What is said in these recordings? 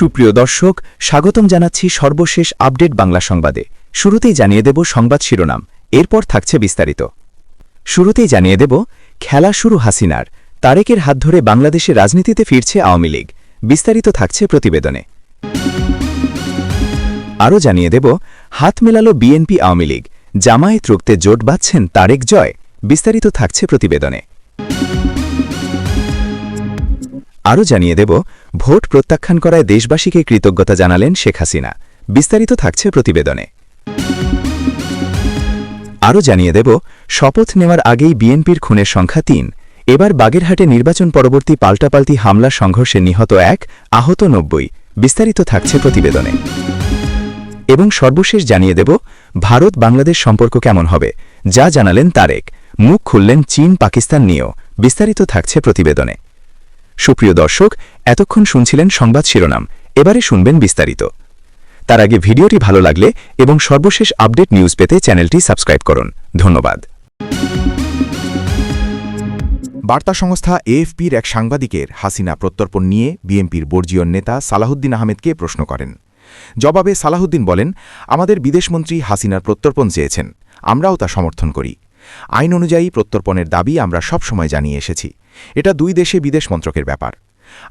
সুপ্রিয় দর্শক, স্বাগতম জানাচ্ছি সর্বশেষ আপডেট বাংলা সংবাদে। শুরুতেই জানিয়ে দেব সংবাদ শিরোনাম, এরপর থাকছে বিস্তারিত। শুরুতেই জানিয়ে দেব খেলা শুরু হাসিনার, তারেকের হাত ধরে বাংলাদেশে রাজনীতিতে ফিরছে আওয়ামী লীগ। বিস্তারিত থাকছে প্রতিবেদনে। আরও জানিয়ে দেব হাত মেলাল বিএনপি আওয়ামী লীগ, জামায়াত রুখতে জোট বাঁধছেন তারেক জয়। বিস্তারিত থাকছে প্রতিবেদনে। আরও জানিয়ে দেব ভোট প্রত্যাখ্যান করায় দেশবাসীকে কৃতজ্ঞতা জানালেন শেখ হাসিনা। বিস্তারিত থাকছে প্রতিবেদনে। আরও জানিয়ে দেব শপথ নেওয়ার আগেই বিএনপির খুনের সংখ্যা ৩। এবার বাগেরহাটে নির্বাচন পরবর্তী পাল্টাপাল্টি হামলা সংঘর্ষে নিহত ১, আহত ৯০। বিস্তারিত থাকছে প্রতিবেদনে। এবং সর্বশেষ জানিয়ে দেব ভারত বাংলাদেশ সম্পর্ক কেমন হবে, যা জানালেন তারেক। মুখ খুললেন চীন পাকিস্তান নিয়েও। বিস্তারিত থাকছে প্রতিবেদনে। সুপ্রিয় দর্শক, এতক্ষণ শুনছিলেন সংবাদ শিরোনাম, এবারে শুনবেন বিস্তারিত। তার আগে ভিডিওটি ভালো লাগলে এবং সর্বশেষ আপডেট নিউজ পেতে চ্যানেলটি সাবস্ক্রাইব করুন। ধন্যবাদ। বার্তা সংস্থা এএফপির এক সাংবাদিকের হাসিনা প্রত্যর্পণ নিয়ে বিএনপির বর্জীয় নেতা সালাহুদ্দিন আহমেদকে প্রশ্ন করেন। জবাবে সালাহুদ্দিন বলেন, আমাদের বিদেশমন্ত্রী হাসিনার প্রত্যর্পণ চেয়েছেন, আমরাও তা সমর্থন করি। আইন অনুযায়ী প্রত্যর্পণের দাবি আমরা সবসময় জানিয়ে এসেছি। এটা দুই দেশে বিদেশ মন্ত্রকের ব্যাপার।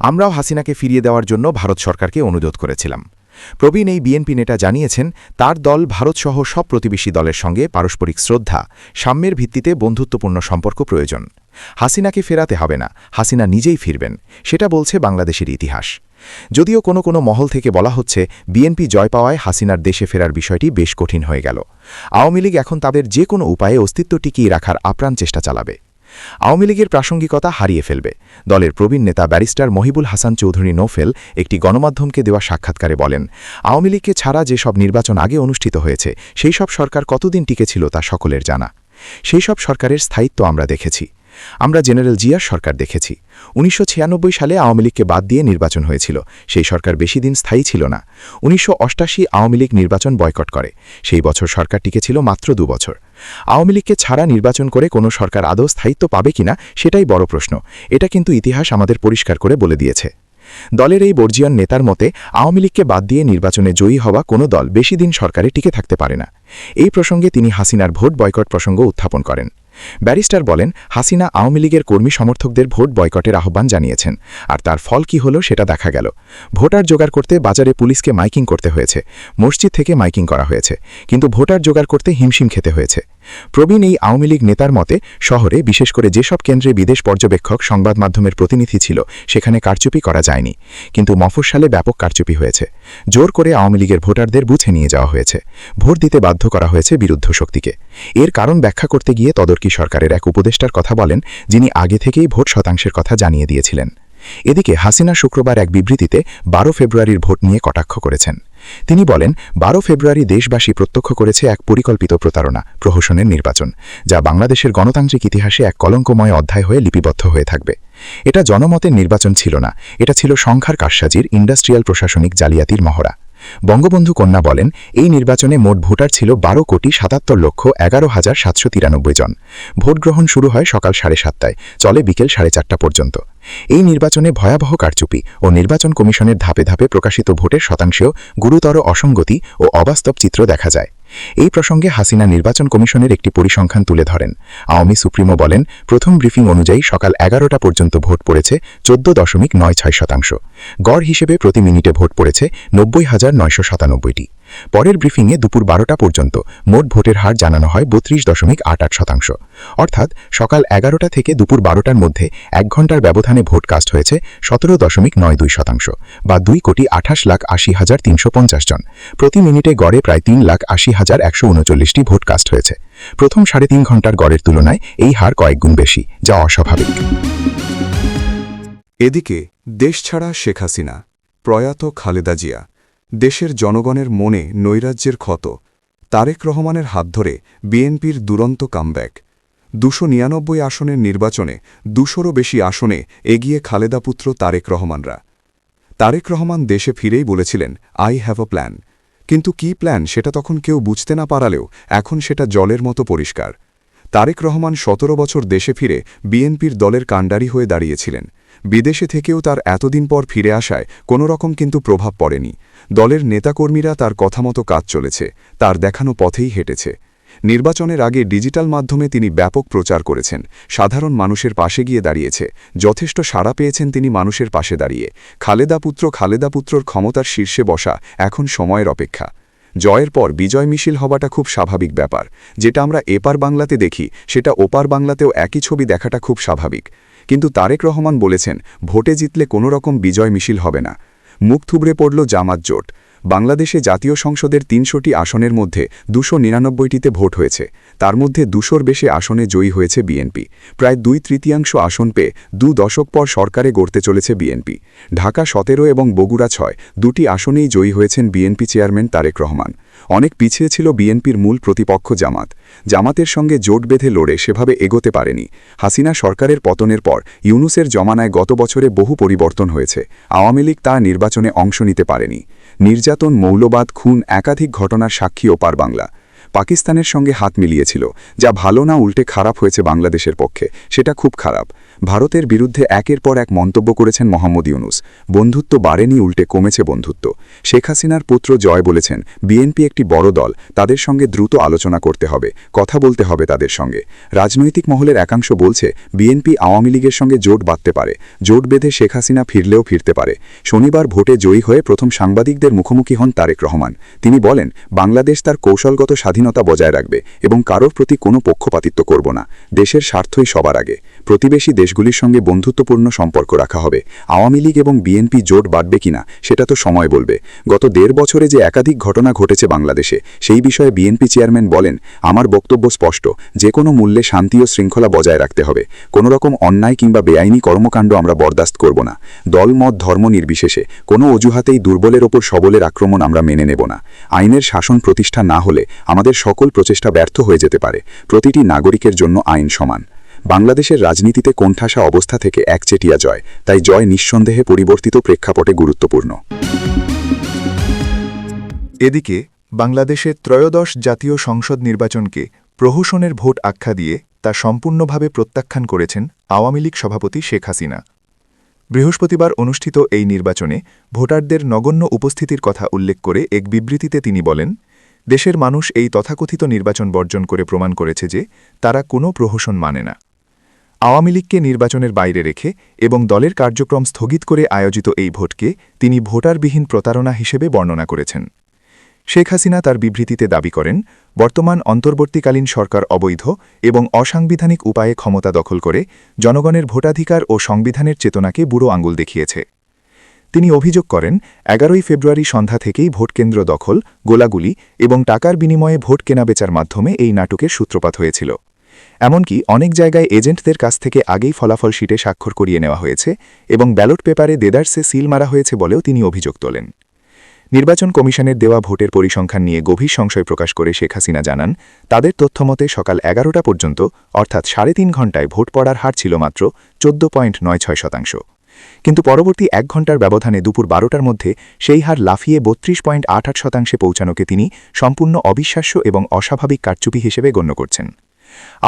আমরাও হাসিনাকে ফিরিয়ে দেওয়ার জন্য ভারত সরকারকে অনুরোধ করেছিলাম। প্রবীণ এই বিএনপি নেতা জানিয়েছেন, তার দল ভারতসহ সব প্রতিবেশী দলের সঙ্গে পারস্পরিক শ্রদ্ধা, সাম্যের ভিত্তিতে বন্ধুত্বপূর্ণ সম্পর্ক প্রয়োজন। হাসিনাকে ফেরাতে হবে না, হাসিনা নিজেই ফিরবেন, সেটা বলছে বাংলাদেশের ইতিহাস। যদিও কোনো কোনো মহল থেকে বলা হচ্ছে বিএনপি জয় পাওয়ায় হাসিনার দেশে ফেরার বিষয়টি বেশ কঠিন হয়ে গেল। আওয়ামী লীগ এখন তাদের যে কোনো উপায়ে অস্তিত্ব টিকিয়ে রাখার আপ্রাণ চেষ্টা চালাবে। আওয়ামী লীগের প্রাসঙ্গিকতা হারিয়ে ফেলবে। দলের প্রবীণ নেতা ব্যারিস্টার মহিবুল হাসান চৌধুরী নৌফেল একটি গণমাধ্যমকে দেওয়া সাক্ষাৎকারে বলেন, আওয়ামী লীগকে ছাড়া যেসব নির্বাচন আগে অনুষ্ঠিত হয়েছে সেই সব সরকার কতদিন টিকেছিল তা সকলের জানা। সেই সব সরকারের স্থায়িত্ব আমরা দেখেছি। আমরা জেনারেল জিয়ার সরকার দেখেছি। ১৯৯৬ সালে আওয়ামী লীগকে বাদ দিয়ে নির্বাচন হয়েছিল, সেই সরকার বেশি দিন স্থায়ী ছিল না। ১৯৮৮ আওয়ামী লীগ নির্বাচন বয়কট করে, সেই বছর সরকার টিকেছিল মাত্র ২ বছর। আওয়ামী লীগকে ছাড়া নির্বাচন করে কোনো সরকার আদৌ স্থায়িত্ব পাবে কিনা সেটাই বড় প্রশ্ন। এটা কিন্তু ইতিহাস আমাদের পরিষ্কার করে বলে দিয়েছে। দলের এই বর্জিয়ান নেতার মতে আওয়ামী লীগকে বাদ দিয়ে নির্বাচনে জয়ী হওয়া কোনো দল বেশি দিন সরকারে টিকে থাকতে পারে না। এই প্রসঙ্গে তিনি হাসিনার ভোট বয়কট প্রসঙ্গ উত্থাপন করেন। ব্যারিস্টার বলেন, হাসিনা আওয়ামী লীগের কর্মী সমর্থকদের ভোট বয়কটের আহ্বান জানিয়েছেন, আর তার ফল কি হলো সেটা দেখা গেল। ভোটার জোগাড় করতে বাজারে পুলিশকে মাইকিং করতে হয়েছে, মসজিদ থেকে মাইকিং করা হয়েছে, কিন্তু ভোটার জোগাড় করতে হিমশিম খেতে হয়েছে। প্রবীণ এই আওয়ামী লীগ নেতার মতে শহরে, বিশেষ করে যেসব কেন্দ্রে বিদেশ পর্যবেক্ষক সংবাদ মাধ্যমের প্রতিনিধি ছিল, সেখানে কারচুপি করা যায়নি, কিন্তু মফস্বলে ব্যাপক কারচুপি হয়েছে। জোর করে আওয়ামী লীগের ভোটারদের বুথে নিয়ে যাওয়া হয়েছে, ভোট দিতে বাধ্য করা হয়েছে বিরুদ্ধ শক্তিকে। এর কারণ ব্যাখ্যা করতে গিয়ে তদর্কি সরকারের এক উপদেষ্টার কথা বলেন, যিনি আগে থেকেই ভোট শতাংশের কথা জানিয়ে দিয়েছিলেন। এদিকে হাসিনা শুক্রবার এক বিবৃতিতে ১২ ফেব্রুয়ারির ভোট নিয়ে কটাক্ষ করেছেন। তিনি বলেন, ১২ ফেব্রুয়ারি দেশবাসী প্রত্যক্ষ করেছে এক পরিকল্পিত প্রতারণা, প্রহসনের নির্বাচন, যা বাংলাদেশের গণতান্ত্রিক ইতিহাসে এক কলঙ্কময় অধ্যায় হয়ে লিপিবদ্ধ হয়ে থাকবে। এটা জনমতের নির্বাচন ছিল না, এটা ছিল সংখ্যার কারসাজির, ইন্ডাস্ট্রিয়াল প্রশাসনিক জালিয়াতির মহড়া। বঙ্গবন্ধু কন্যা বলেন, এই নির্বাচনে মোট ভোটার ছিল ১২,৭৭,১১,৭৯৩ জন। ভোট গ্রহণ শুরু হয় সকাল ৭:৩০টায়, চলে বিকেল ৪:৩০ পর্যন্ত। এই নির্বাচনে ভয়াবহ কারচুপি ও নির্বাচন কমিশনের ধাপে ধাপে প্রকাশিত ভোটের শতাংশেও গুরুতর অসঙ্গতি ও অবাস্তব চিত্র দেখা যায়। এই প্রসঙ্গে হাসিনা নির্বাচন কমিশনের একটি পরিসংখ্যান তুলে ধরেন। আওয়ামী সুপ্রিমো বলেন, প্রথম ব্রিফিং অনুযায়ী সকাল ১১টা পর্যন্ত ভোট পড়েছে ১৪.৯৬%। গড় হিসেবে প্রতি মিনিটে ভোট পড়েছে ৯০,৯৯৭টি। পরের ব্রিফিংয়ে দুপুর ১২টা পর্যন্ত মোট ভোটের হার জানানো হয় ৩২.৮৮%। অর্থাৎ সকাল ১১টা থেকে দুপুর ১২টার মধ্যে ১ ঘণ্টার ব্যবধানে ভোট কাস্ট হয়েছে ১৭.৯২%, বা ২,২৮,৮০,৩৫০ জন। প্রতি মিনিটে গড়ে প্রায় ৩,৮০,১৩৯টি ভোট কাস্ট হয়েছে। প্রথম ৩.৫ ঘণ্টার গড়ের তুলনায় এই হার কয়েকগুণ বেশি, যা অস্বাভাবিক। এদিকে দেশ ছাড়া শেখ হাসিনা, প্রয়াত খালেদা জিয়া, দেশের জনগণের মনে নৈরাজ্যের ক্ষত, তারেক রহমানের হাত ধরে বিএনপির দুরন্ত কামব্যাক। ২৯৯ আসনের নির্বাচনে ২০০রও বেশি আসনে এগিয়ে খালেদাপুত্র তারেক রহমানরা। তারেক রহমান দেশে ফিরেই বলেছিলেন, আই হ্যাভ আ প্ল্যান। কিন্তু কি প্ল্যান সেটা তখন কেউ বুঝতে না পারালেও এখন সেটা জলের মতো পরিষ্কার। তারেক রহমান ১৭ বছর দেশে ফিরে বিএনপির দলের কাণ্ডারি হয়ে দাঁড়িয়েছিলেন। বিদেশে থেকেও তার এতদিন পর ফিরে আসায় কোনো রকম কিন্তু প্রভাব পড়েনি। দলের নেতাকর্মীরা তার কথামতো কাজ চলেছে, তার দেখানো পথেই হেঁটেছে। নির্বাচনের আগে ডিজিটাল মাধ্যমে তিনি ব্যাপক প্রচার করেছেন, সাধারণ মানুষের পাশে গিয়ে দাঁড়িয়েছে, যথেষ্ট সাড়া পেয়েছেন তিনি মানুষের পাশে দাঁড়িয়ে। খালেদা পুত্রর ক্ষমতার শীর্ষে বসা এখন সময়ের অপেক্ষা। জয়ের পর বিজয় মিছিল হওয়াটা খুব স্বাভাবিক ব্যাপার। যেটা আমরা এপার বাংলাতে দেখি সেটা ওপার বাংলাতেও একই ছবি দেখাটা খুব স্বাভাবিক। কিন্তু তারেক রহমান বলেছেন, ভোটে জিতলে কোনো রকম বিজয় মিছিল হবে না। মুখ থুবড়ে পড়ল জামাত জোট। বাংলাদেশে জাতীয় সংসদের ৩০০টি আসনের মধ্যে ২৯৯টিতে ভোট হয়েছে। তার মধ্যে ২০০-র বেশি আসনে জয়ী হয়েছে বিএনপি। প্রায় ২/৩ আসন পেয়ে ২ দশক পর সরকারে গড়তে চলেছে বিএনপি। ঢাকা ১৭ এবং বগুড়া ৬, দুটি আসনেই জয়ী হয়েছেন বিএনপি চেয়ারম্যান তারেক রহমান। অনেক পিছিয়ে ছিল বিএনপির মূল প্রতিপক্ষ জামাত। জামাতের সঙ্গে জোট বেঁধে লড়ে সেভাবে এগোতে পারেনি। হাসিনা সরকারের পতনের পর ইউনূসের জমানায় গত বছরে বহু পরিবর্তন হয়েছে। আওয়ামী লীগ তা নির্বাচনে অংশ নিতে পারেনি। নির্যাতন, মৌলবাদ, খুন, একাধিক ঘটনার সাক্ষী ওপার বাংলা। পাকিস্তানের সঙ্গে হাত মিলিয়েছিল, যা ভালো না উল্টে খারাপ হয়েছে বাংলাদেশের পক্ষে, সেটা খুব খারাপ। ভারতের বিরুদ্ধে একের পর এক মন্তব্য করেছেন মোহাম্মদ ইউনূস। বন্ধুত্ব বাড়েনি, উল্টে কমেছে বন্ধুত্ব। শেখ হাসিনার পুত্র জয় বলেছেন, বিএনপি একটি বড় দল, তাদের সঙ্গে দ্রুত আলোচনা করতে হবে, কথা বলতে হবে তাদের সঙ্গে। রাজনৈতিক মহলের একাংশ বলছে বিএনপি আওয়ামী লীগের সঙ্গে জোট বাঁধতে পারে, জোট বেঁধে শেখ হাসিনা ফিরলেও ফিরতে পারে। শনিবার ভোটে জয়ী হয়ে প্রথম সাংবাদিকদের মুখোমুখি হন তারেক রহমান। তিনি বলেন, বাংলাদেশ তার কৌশলগত স্বাধীনতা বজায় রাখবে এবং কারোর প্রতি কোনো পক্ষপাতিত্ব করব না। দেশের স্বার্থই সবার আগে। প্রতিবেশী দেশগুলির সঙ্গে বন্ধুত্বপূর্ণ সম্পর্ক রাখা হবে। আওয়ামী লীগ এবং বিএনপি জোট বাড়বে কিনা সেটা তো সময় বলবে। গত ১.৫ বছরে যে একাধিক ঘটনা ঘটেছে বাংলাদেশে, সেই বিষয়ে বিএনপি চেয়ারম্যান বলেন, আমার বক্তব্য স্পষ্ট, যে কোনো মূল্যে শান্তি ও শৃঙ্খলা বজায় রাখতে হবে। কোনো রকম অন্যায় কিংবা বেআইনি কর্মকাণ্ড আমরা বরদাস্ত করব না। দল, মত, ধর্ম নির্বিশেষে কোনো অজুহাতেই দুর্বলের ওপর সবলের আক্রমণ আমরা মেনে নেব না। আইনের শাসন প্রতিষ্ঠা না হলে আমাদের সকল প্রচেষ্টা ব্যর্থ হয়ে যেতে পারে। প্রতিটি নাগরিকের জন্য আইন সমান। বাংলাদেশের রাজনীতিতে কোণঠাসা অবস্থা থেকে একচেটিয়া জয়, তাই জয় নিঃসন্দেহে পরিবর্তিত প্রেক্ষাপটে গুরুত্বপূর্ণ। এদিকে বাংলাদেশের ত্রয়োদশ জাতীয় সংসদ নির্বাচনকে প্রহসনের ভোট আখ্যা দিয়ে তা সম্পূর্ণভাবে প্রত্যাখ্যান করেছেন আওয়ামী লীগ সভাপতি শেখ হাসিনা। বৃহস্পতিবার অনুষ্ঠিত এই নির্বাচনে ভোটারদের নগণ্য উপস্থিতির কথা উল্লেখ করে এক বিবৃতিতে তিনি বলেন, দেশের মানুষ এই তথাকথিত নির্বাচন বর্জন করে প্রমাণ করেছে যে তারা কোনো প্রহসন মানে না। আওয়ামী লীগকে নির্বাচনের বাইরে রেখে এবং দলের কার্যক্রম স্থগিত করে আয়োজিত এই ভোটকে তিনি ভোটারবিহীন প্রতারণা হিসেবে বর্ণনা করেছেন। শেখ হাসিনা তার বিবৃতিতে দাবি করেন, বর্তমান অন্তর্বর্তীকালীন সরকার অবৈধ এবং অসাংবিধানিক উপায়ে ক্ষমতা দখল করে জনগণের ভোটাধিকার ও সংবিধানের চেতনাকে বুড়ো আঙুল দেখিয়েছে। তিনি অভিযোগ করেন, ১১ই ফেব্রুয়ারি সন্ধ্যা থেকেই ভোটকেন্দ্র দখল, গোলাগুলি এবং টাকার বিনিময়ে ভোট কেনাবেচার মাধ্যমে এই নাটকের সূত্রপাত হয়েছিল। এমনকি অনেক জায়গায় এজেন্টদের কাছ থেকে আগেই ফলাফল শিটে স্বাক্ষর করিয়ে নেওয়া হয়েছে এবং ব্যালট পেপারে দেদারসে সিল মারা হয়েছে বলেও তিনি অভিযোগ তোলেন। নির্বাচন কমিশনের দেওয়া ভোটের পরিসংখ্যান নিয়ে গভীর সংশয় প্রকাশ করে শেখ হাসিনা জানান, তাদের তথ্যমতে সকাল ১১টা পর্যন্ত অর্থাৎ ৩.৫ ঘণ্টায় ভোট পড়ার হার ছিল মাত্র ১৪.৯৬%। কিন্তু পরবর্তী ১ ঘণ্টার ব্যবধানে দুপুর ১২টার মধ্যে সেই হার লাফিয়ে ৩২.৮৮% পৌঁছানোকে তিনি সম্পূর্ণ অবিশ্বাস্য এবং অস্বাভাবিক কারচুপি হিসেবে গণ্য করছেন।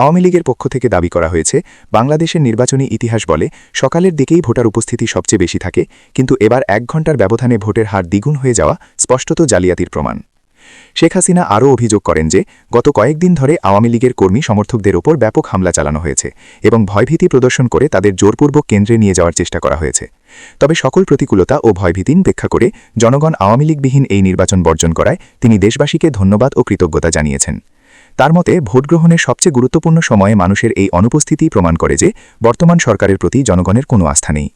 আওয়ামী লীগের পক্ষ থেকে দাবি করা হয়েছে, বাংলাদেশের নির্বাচনী ইতিহাস বলে সকালের দিকেই ভোটার উপস্থিতি সবচেয়ে বেশি থাকে, কিন্তু এবার ১ ঘণ্টার ব্যবধানে ভোটের হার দ্বিগুণ হয়ে যাওয়া স্পষ্টত জালিয়াতির প্রমাণ। শেখ হাসিনা আরও অভিযোগ করেন যে গত কয়েকদিন ধরে আওয়ামী লীগের কর্মী সমর্থকদের ওপর ব্যাপক হামলা চালানো হয়েছে এবং ভয়ভীতি প্রদর্শন করে তাদের জোরপূর্বক কেন্দ্রে নিয়ে যাওয়ার চেষ্টা করা হয়েছে। তবে সকল প্রতিকূলতা ও ভয়ভীতি উপেক্ষা করে জনগণ আওয়ামী লীগবিহীন এই নির্বাচন বর্জন করায় তিনি দেশবাসীকে ধন্যবাদ ও কৃতজ্ঞতা জানিয়েছেন। তার মতে ভোট গ্রহণের সবচেয়ে গুরুত্বপূর্ণ সময়ে মানুষের এই অনুপস্থিতি প্রমাণ করে যে বর্তমান সরকারের প্রতি জনগণের কোনো আস্থা নেই।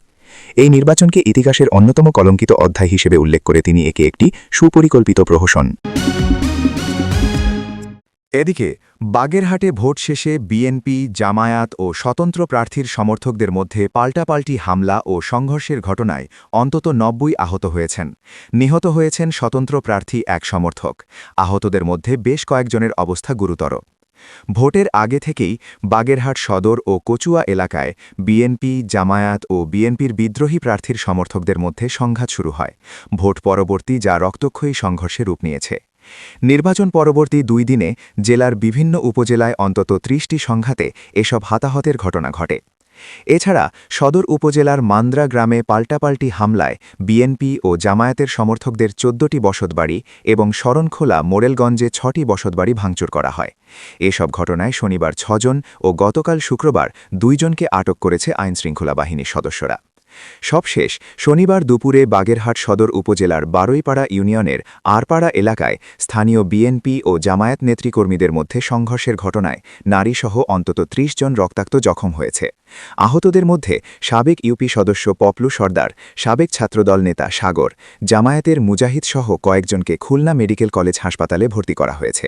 এই নির্বাচনকে ইতিহাসের অন্যতম কলঙ্কিত অধ্যায় হিসেবে উল্লেখ করে তিনি একে একটি সুপরিকল্পিত প্রহসন। এদিকে বাগেরহাটে ভোট শেষে বিএনপি, জামায়াত ও স্বতন্ত্র প্রার্থীর সমর্থকদের মধ্যে পাল্টাপাল্টি হামলা ও সংঘর্ষের ঘটনায় অন্তত ৯০ আহত হয়েছেন। নিহত হয়েছেন স্বতন্ত্র প্রার্থী এক সমর্থক। আহতদের মধ্যে বেশ কয়েকজনের অবস্থা গুরুতর। ভোটের আগে থেকেই বাগেরহাট সদর ও কচুয়া এলাকায় বিএনপি, জামায়াত ও বিএনপির বিদ্রোহী প্রার্থীর সমর্থকদের মধ্যে সংঘাত শুরু হয়। ভোট পরবর্তী যা রক্তক্ষয়ী সংঘর্ষে রূপ নিয়েছে। নির্বাচন পরবর্তী 2 দিনে জেলার বিভিন্ন উপজেলায় অন্তত 30টি সংঘাতে এসব হাতাহতের ঘটনা ঘটে। এছাড়া সদর উপজেলার মান্দ্রা গ্রামে পাল্টাপাল্টি হামলায় বিএনপি ও জামায়াতের সমর্থকদের 14টি বসতবাড়ি এবং শরণখোলা মোরেলগঞ্জে 6টি বসতবাড়ি ভাঙচুর করা হয়। এসব ঘটনায় শনিবার 6 জন ও গতকাল শুক্রবার 2 জনকে আটক করেছে আইনশৃঙ্খলা বাহিনীর সদস্যরা। সবশেষ শনিবার দুপুরে বাগেরহাট সদর উপজেলার বারৈপাড়া ইউনিয়নের আরপাড়া এলাকায় স্থানীয় বিএনপি ও জামায়াত নেতৃকর্মীদের মধ্যে সংঘর্ষের ঘটনায় নারীসহ অন্তত 30 জন রক্তাক্ত জখম হয়েছে। আহতদের মধ্যে সাবেক ইউপি সদস্য পপলু সর্দার, সাবেক ছাত্রদল নেতা সাগর, জামায়াতের মুজাহিদ সহ কয়েকজনকে খুলনা মেডিকেল কলেজ হাসপাতালে ভর্তি করা হয়েছে।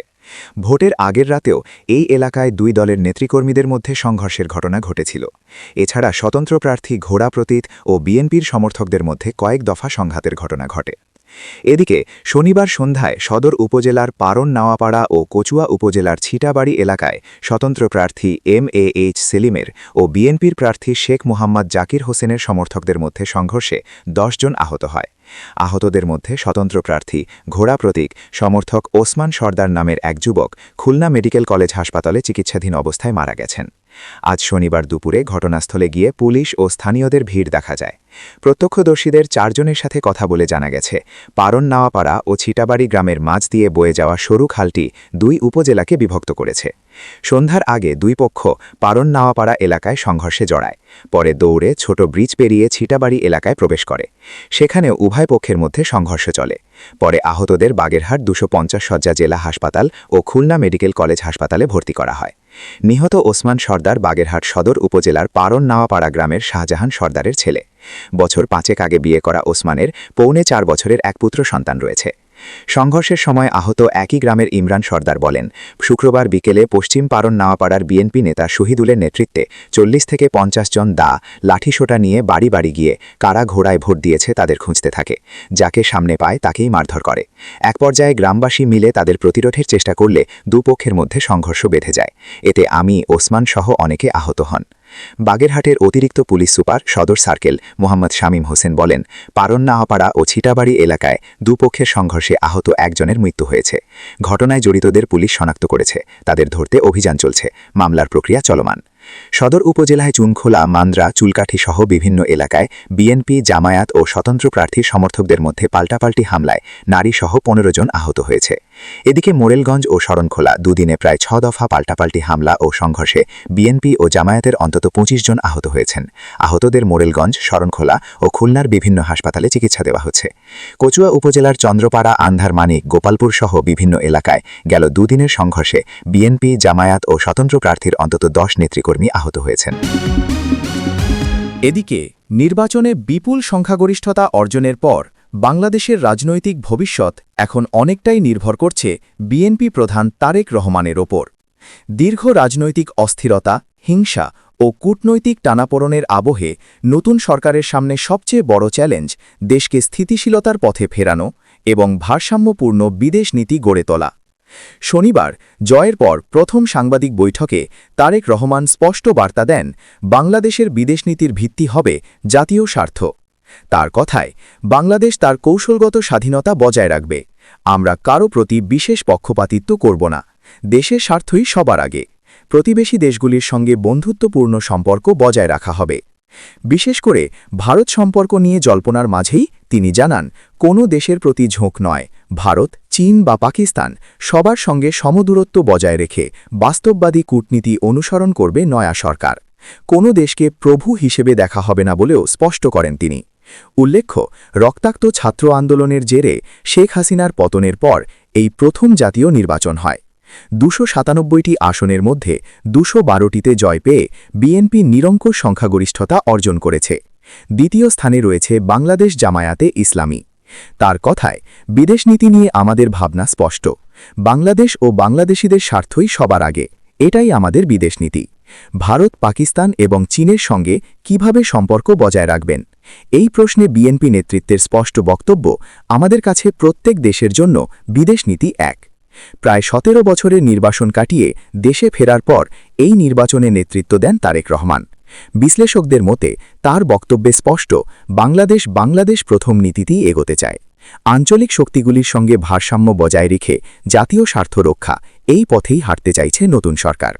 ভোটের আগের রাতেও এই এলাকায় 2 দলের নেতৃকর্মীদের মধ্যে সংঘর্ষের ঘটনা ঘটেছিল। এছাড়া স্বতন্ত্র প্রার্থী ঘোড়া প্রতীত ও বিএনপির সমর্থকদের মধ্যে কয়েক দফা সংঘাতের ঘটনা ঘটে। এদিকে শনিবার সন্ধ্যায় সদর উপজেলার পারন নাওয়াপাড়া ও কচুয়া উপজেলার ছিটাবাড়ি এলাকায় স্বতন্ত্র প্রার্থী MAH সেলিমের ও বিএনপির প্রার্থী শেখ মোহাম্মদ জাকির হোসেনের সমর্থকদের মধ্যে সংঘর্ষে 10 জন আহত হয়। আহতদের মধ্যে স্বতন্ত্র প্রার্থী ঘোড়া প্রতীক সমর্থক ওসমান সর্দার নামের এক যুবক খুলনা মেডিকেল কলেজ হাসপাতালে চিকিৎসাধীন অবস্থায় মারা গেছেন। আজ শনিবার দুপুরে ঘটনাস্থলে গিয়ে পুলিশ ও স্থানীয়দের ভিড় দেখা যায়। প্রত্যক্ষদর্শীদের 4 জনের সাথে কথা বলে জানা গেছে, পারন নাওয়াপাড়া ও ছিটাবাড়ি গ্রামের মাঝ দিয়ে বয়ে যাওয়া সরু খালটি 2 উপজেলাকে বিভক্ত করেছে। সন্ধ্যার আগে 2 পক্ষ পারন নাওয়াপাড়া এলাকায় সংঘর্ষে জড়ায়, পরে দৌড়ে ছোট ব্রিজ পেরিয়ে ছিটাবাড়ি এলাকায় প্রবেশ করে। সেখানেও উভয় পক্ষের মধ্যে সংঘর্ষ চলে। পরে আহতদের বাগেরহাট 250 শয্যা জেলা হাসপাতাল ও খুলনা মেডিকেল কলেজ হাসপাতালে ভর্তি করা হয়। নিহত ওসমান সর্দার বাগেরহাট সদর উপজেলার পারন নাওয়াপাড়া গ্রামের শাহজাহান সর্দারের ছেলে। বছর 5 আগে বিয়ে করা ওসমানের পৌনে 4 বছরের এক পুত্র সন্তান রয়েছে। সংঘর্ষের সময় আহত একই গ্রামের ইমরান সর্দার বলেন, শুক্রবার বিকেলে পশ্চিম পারন নাওয়াপাড়ার বিএনপি নেতা শহীদুলের নেতৃত্বে 40 থেকে 50 জন লাঠিসোঁটা নিয়ে বাড়ি বাড়ি গিয়ে কারা ঘোড়ায় ভোট দিয়েছে তাদের খুঁজতে থাকে। যাকে সামনে পায় তাকেই মারধর করে। এক পর্যায়ে গ্রামবাসী মিলে তাদের প্রতিরোধের চেষ্টা করলে 2 পক্ষের মধ্যে সংঘর্ষ বেঁধে যায়। এতে আমি, ওসমান সহ অনেকে আহত হন। বাগেরহাটের অতিরিক্ত পুলিশ সুপার সদর সার্কেল মোহাম্মদ শামীম হোসেন বলেন, পারন নাওয়াপাড়া ও ছিটাবাড়ি এলাকায় 2 পক্ষের সংঘর্ষে আহত 1 জনের মৃত্যু হয়েছে। ঘটনায় জড়িতদের পুলিশ শনাক্ত করেছে, তাদের ধরতে অভিযান চলছে। মামলার প্রক্রিয়া চলমান। সদর উপজেলায় চুনখোলা, মান্দ্রা, চুলকাঠি সহ বিভিন্ন এলাকায় বিএনপি, জামায়াত ও স্বতন্ত্র প্রার্থীর সমর্থকদের মধ্যে পাল্টাপাল্টি হামলায় নারীসহ 15 জন আহত হয়েছে। এদিকে মোরেলগঞ্জ ও শরণখোলা 2 দিনে প্রায় 6 দফা পাল্টাপাল্টি হামলা ও সংঘর্ষে বিএনপি ও জামায়াতের অন্তত 25 জন আহত হয়েছেন। আহতদের মোরেলগঞ্জ, শরণখোলা ও খুলনার বিভিন্ন হাসপাতালে চিকিৎসা দেওয়া হচ্ছে। কচুয়া উপজেলার চন্দ্রপাড়া, আন্ধার মানিক, গোপালপুর সহ বিভিন্ন এলাকায় গেল 2 দিনের সংঘর্ষে বিএনপি, জামায়াত ও স্বতন্ত্র প্রার্থীর অন্তত 10 নেতৃকর্মী আহত হয়েছেন। এদিকে নির্বাচনে বিপুল সংখ্যাগরিষ্ঠতা অর্জনের পর বাংলাদেশের রাজনৈতিক ভবিষ্যৎ এখন অনেকটাই নির্ভর করছে বিএনপি প্রধান তারেক রহমানের ওপর। দীর্ঘ রাজনৈতিক অস্থিরতা, হিংসা ও কূটনৈতিক টানাপোড়েনের আবহে নতুন সরকারের সামনে সবচেয়ে বড় চ্যালেঞ্জ দেশকে স্থিতিশীলতার পথে ফেরানো এবং ভারসাম্যপূর্ণ বিদেশ নীতি গড়ে তোলা। শনিবার জয়ের পর প্রথম সাংবাদিক বৈঠকে তারেক রহমান স্পষ্ট বার্তা দেন, বাংলাদেশের বিদেশনীতির ভিত্তি হবে জাতীয় স্বার্থ। তার কথায়, বাংলাদেশ তার কৌশলগত স্বাধীনতা বজায় রাখবে। আমরা কারো প্রতি বিশেষ পক্ষপাতিত্ব করব না। দেশের স্বার্থই সবার আগে। প্রতিবেশী দেশগুলির সঙ্গে বন্ধুত্বপূর্ণ সম্পর্ক বজায় রাখা হবে। বিশেষ করে ভারত সম্পর্ক নিয়ে জল্পনার মাঝেই তিনি জানান, কোনো দেশের প্রতি ঝোঁক নয়। ভারত, চীন বা পাকিস্তান সবার সঙ্গে সমদূরত্ব বজায় রেখে বাস্তববাদী কূটনীতি অনুসরণ করবে নয়া সরকার। কোনো দেশকে প্রভু হিসেবে দেখা হবে না বলেও স্পষ্ট করেন তিনি। উল্লেখ্য, রক্তাক্ত ছাত্র আন্দোলনের জেরে শেখ হাসিনার পতনের পর এই প্রথম জাতীয় নির্বাচন হয়। 297টি আসনের মধ্যে 212টিতে জয় পেয়ে বিএনপি নিরঙ্কুশ সংখ্যাগরিষ্ঠতা অর্জন করেছে। দ্বিতীয় স্থানে রয়েছে বাংলাদেশ জামায়াতে ইসলামী। তার কথায়, বিদেশনীতি নিয়ে আমাদের ভাবনা স্পষ্ট। বাংলাদেশ ও বাংলাদেশিদের স্বার্থই সবার আগে। এটাই আমাদের বিদেশনীতি। ভারত, পাকিস্তান এবং চীনের সঙ্গে কিভাবে সম্পর্ক বজায় রাখবেন, এই প্রশ্নে বিএনপি নেতৃত্বের স্পষ্ট বক্তব্য, আমাদের কাছে প্রত্যেক দেশের জন্য বিদেশনীতি এক। প্রায় 17 বছরের নির্বাসন কাটিয়ে দেশে ফেরার পর এই নির্বাচনে নেতৃত্ব দেন তারেক রহমান। বিশ্লেষকদের মতে তার বক্তব্যে স্পষ্ট, বাংলাদেশ প্রথম নীতিতেই এগোতে চায়। আঞ্চলিক শক্তিগুলির সঙ্গে ভারসাম্য বজায় রেখে জাতীয় স্বার্থ রক্ষা এই পথেই হাঁটতে চাইছে নতুন সরকার।